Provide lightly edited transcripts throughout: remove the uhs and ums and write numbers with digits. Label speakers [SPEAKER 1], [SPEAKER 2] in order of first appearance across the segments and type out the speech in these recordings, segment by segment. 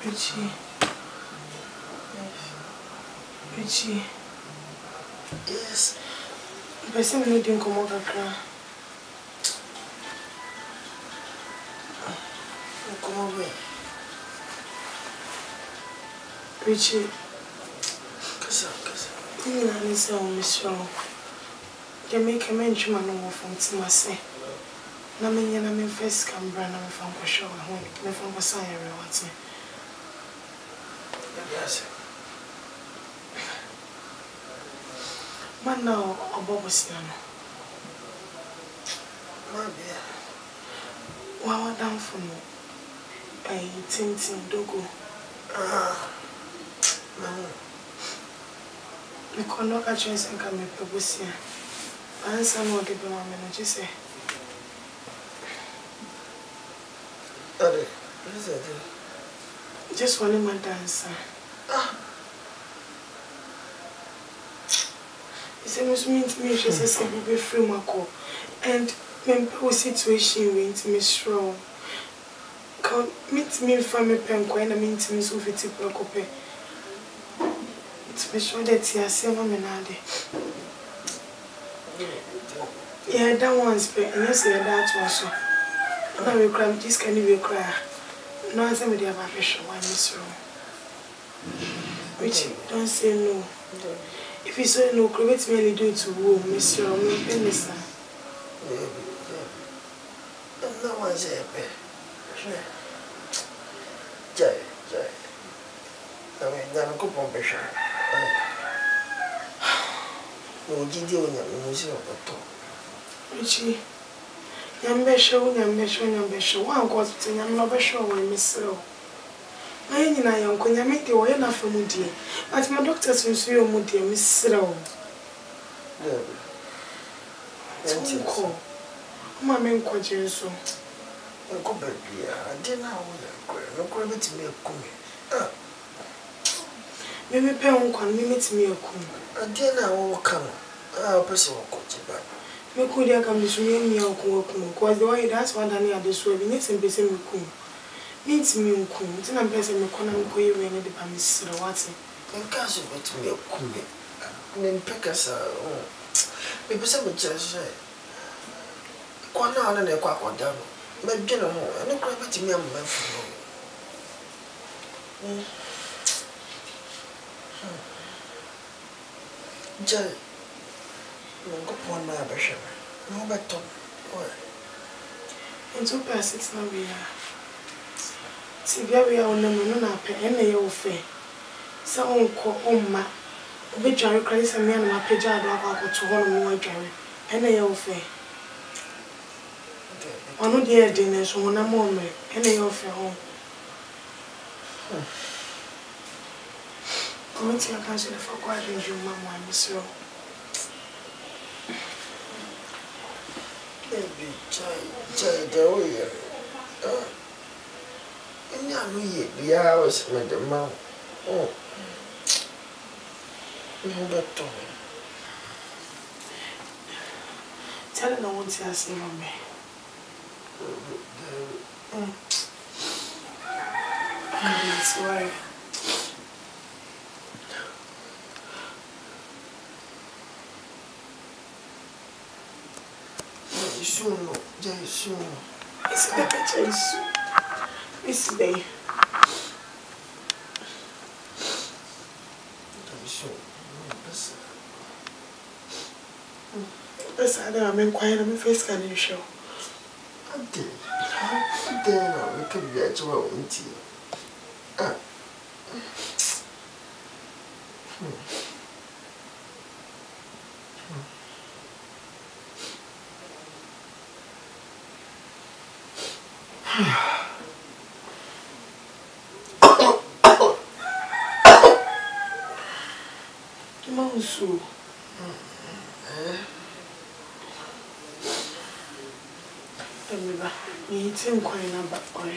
[SPEAKER 1] Richie.
[SPEAKER 2] Yes.
[SPEAKER 1] Person me didn't come over cry.
[SPEAKER 2] Come over.
[SPEAKER 1] Richie.
[SPEAKER 2] Kasa.
[SPEAKER 1] You know, I say, Miss Rowe. Jamaica mention my number from Timase. Naming and I'm first Canberra, and I'm from Pashaw, and from Basaya, what's it?
[SPEAKER 2] Yes.
[SPEAKER 1] Man, now, a Bobosiano.
[SPEAKER 2] My dear.
[SPEAKER 1] Wow, down for me. A tinting dogo.
[SPEAKER 2] No.
[SPEAKER 1] I can't knock a chance and come with Bobosia. And some more give my manager say.
[SPEAKER 2] What is it?
[SPEAKER 1] Just one in my dancer. He said, Miss Mean to me, she says, I will be free, Marco. And when poor situation went to Miss Rowe. Come meet me from a pen, quite a mean to Miss Ufiti Procope. To be sure that he has seen women. Yeah, that one's pay, and yes, that was so. Now we cry, this can you cry? No, I'm saying, dear Bishop, why Miss Rowe? Which don't say no. If you say no, create me do to woo, Miss Rowe, me pennies.
[SPEAKER 2] No one's here. Jay. I mean, I'm a good pompation. No, Gideon, you're Monsieur Otto.
[SPEAKER 1] Richie, Yambesho, one goes to Yambesho when Miss Rowe. I am going to make the way enough for Moody, but my doctors will see you, Moody, Miss Rowe. Don't call. My main question is so.
[SPEAKER 2] Go back here. I didn't know no credit to me a coon.
[SPEAKER 1] Maybe Pen can limit me a coon.
[SPEAKER 2] I didn't know come. I'll person will coach you back.
[SPEAKER 1] Me could there come to me a coon, because the way that's one Danny at the swell, we need some person with coon. Means me a coon, then I'm pressing me corner quay when the Pamis or what's it.
[SPEAKER 2] In case of it, me a coon. Then pick us out. Maybe some just say. Quite now and a quack or down. But dinner, and no credit to me, I'm my fool. Jay, go upon my bishop. No better.
[SPEAKER 1] And 2 persons now we are. See, we are on the moon up and they all fair. Some call ma. Be Jerry Christ and me and my pajama about to 1 more Jerry, and they all fair. I know the dinner, so when I'm on me, and they offer home. Come to your council for quite you, Mamma, Miss Rowe.
[SPEAKER 2] Baby, child, the way. And now we hours with the mouth. No better.
[SPEAKER 1] Tell them I want to see me. That's why.
[SPEAKER 2] Soon.
[SPEAKER 1] It's like a chase. Miss Day. I don't mean quiet on my face. Can you show?
[SPEAKER 2] I did. Then we could be at your own tea.
[SPEAKER 1] Monsu. You think quite a bad boy.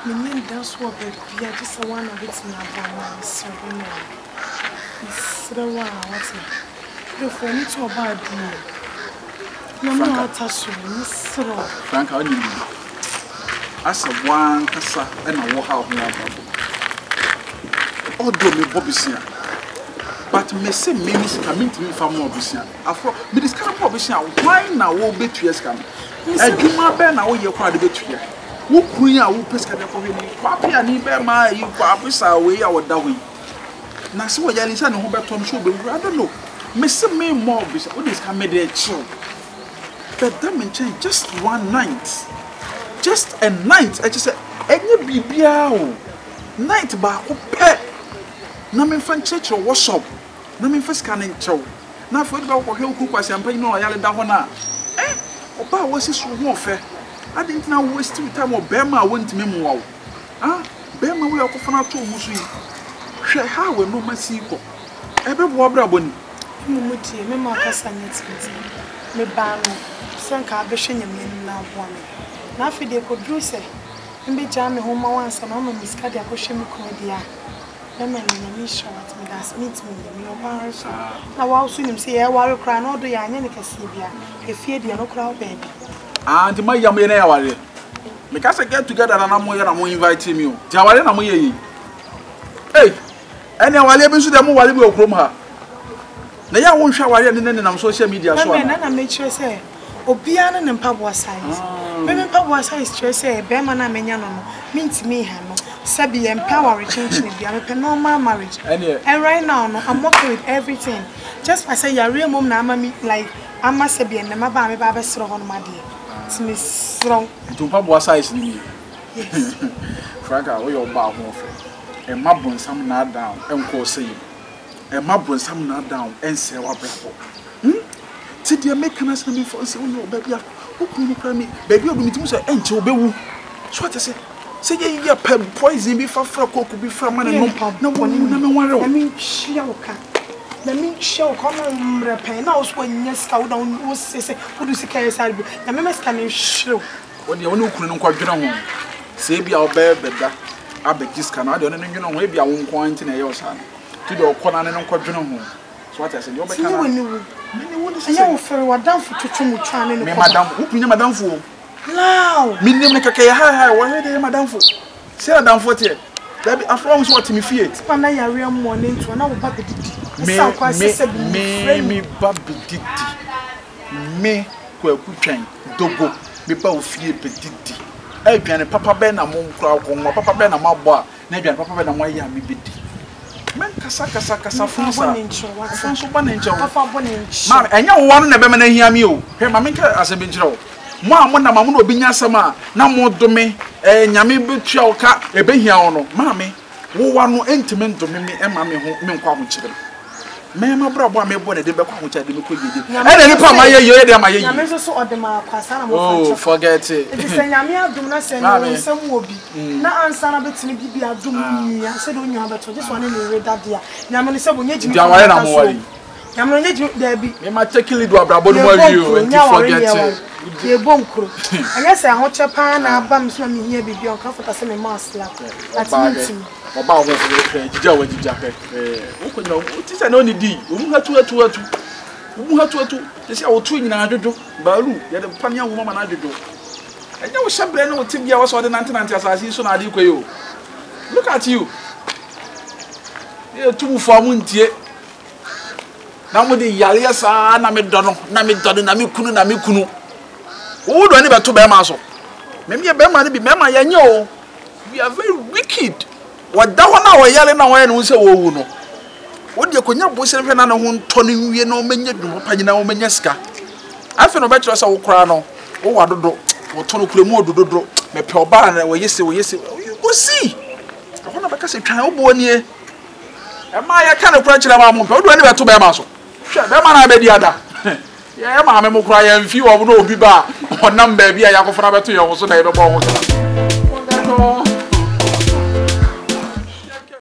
[SPEAKER 1] Meaning that's what baby, I just want to get me about so what's it? The phone to about you. No more touch you,
[SPEAKER 3] Frank, how do you do? As a one cassa and a walk out here. Oh, do me Bobisia. But me say me coming to me for more Bobisia. After me this kind of Bobisia, why now will be 2 years coming? And you my ben now you're quite a bit here. Who queen I will pesca for him? Papi and he bear my you papas away our daway. Now so what Yalisan who bet on show, but I don't know. Me say me more Bobisia. What is coming there chill? But that mean change just one night. Just a night. I just said, any BBO night ba pet. Na me fan church or workshop. Na me first scanning chow. Na for it about who cook was champagne no yale da hona. Oba was so warfare. I didn't now waste time or Bema went to me wow. Ah, Bema we are kofana to musu. Hwe ha we no masiko. Ebe bo braboni.
[SPEAKER 1] Mumuti me ma kasa net me ba no. Sanka abehwe nyam na aboa me. Na fi de kodru se. Mbe jam me homa wansa na no miska de akohwe me kodia. Na me nyame short me das meet me me oba so. Na wa so nim se ye ware kra na odo ya anya ne kase bia. Efie de no kra baby.
[SPEAKER 3] And my yam na ya ware. Me ka say get together na mo invite me o. Ja ware na mo ye yi. Hey, ene wale bi so de mo wale bi okrom ha. Na ya won hwa ware ne nam social media so.
[SPEAKER 1] Na me kire say obia na ne mpaboa size. Me mpaboa size kire say be ma na menya no no. Mintimi ha no. Sabi empower change ne bia me normal marriage. And right now no I'm okay with everything. Just I say ya real mom na ama me like ama sabi en ma ba me ba be sro ho no ma de. Timi sro.
[SPEAKER 3] To mpaboa size ni. Franka we your ba ho fe. E ma bonsam na down enko say. E ma bonsam na down ense wa brabo. Ti dia make na say me for say we baby a. Okunu pra me. Baby odumi ti mu say enche obewu. So what say say you poison be for cocoa be from man no one na me ware. I mean shioka. Na me shioka no mrepen na so nyeska wo don wo say wo do sika yesal bi. Na me meska me shiro. Wo de wonu kunu no kwadwena ho. Say bia obebeda abegiska na de no nwena ho e bia wo nko anti na ye osan. Ti de okona ne no kwadwena ho. So what I say you be kana. Me wo say you fere wadam fu tutumu twa ne no. Me madam, wo kunya madam fu. Now, me name keke ha wo he de madam fu. Say madam fu tie. That be after all what me fiat. Pana ya real money to na wo ba bedidi. Me ba bedidi. Me kwa kutwan dogo me ba wo fie bedidi. E biane papa be na mo nkra ko mo papa be na mabo a na biane papa be na mo ya me bedi. Men kasa funsa. Funso ba nenche wo. Papa bo nenche. Ma enya wo no na be me na hia me o. He ma me nka asebe nkyere wo. Mo amo na mamo no obi nya asema na mo dome nyame betua wo ka ebehia wo no. Ma me wo wa no entime ndome me e ma me ho me nkwa ho kyere. Me ma brabo a me bo na de be kwa ho kyere de me ko gede. E na nipa ma ye ye de ma ye. Nyame so odema kwasa na mo fa. Oh, forget it. It is nyame adum na se no nsem obi. Na ansa na betimi bibi adum ya se do nyu abeto just one na re dadia. Nyame no se bo nyejimi. Dia ware na mo wari. Nyame no nyejimi da bi. Me ma check lead wa brabo no wari o. And forget it. Ye bonkro anya se ahoche pa na aba mso na mehia bibi on comfort ase me mass la atimi oba wo fere jija wa jija pe wo ko nyina ti se na oni di wo mu hatu se awo tu nyina adwodo baalu ye de pania wo mama na adwodo anya wo shabre na wo tibia wo so de nantenante asasi so na ade kwayo look at you ye tumu fo amuntie na mo de yale sa na me dono na me kunu who do any better be maso? Maybe a bear be mema yanyo. We are very wicked. What that one hour yelling away and we say, oh no. What you could not push every another one Tony we no menya pagina o menyeska. I feel no better as a crown. Oh, I don't know. What Tony Cremo do me per bar and yes, you go see. I want to because a child born here. Am I a kind of branch of my mom? How do any better be maso? Sure, that man I be the other. Yeah, mamma mo cry and few of no be bar or number be a yakofana to your so they don't.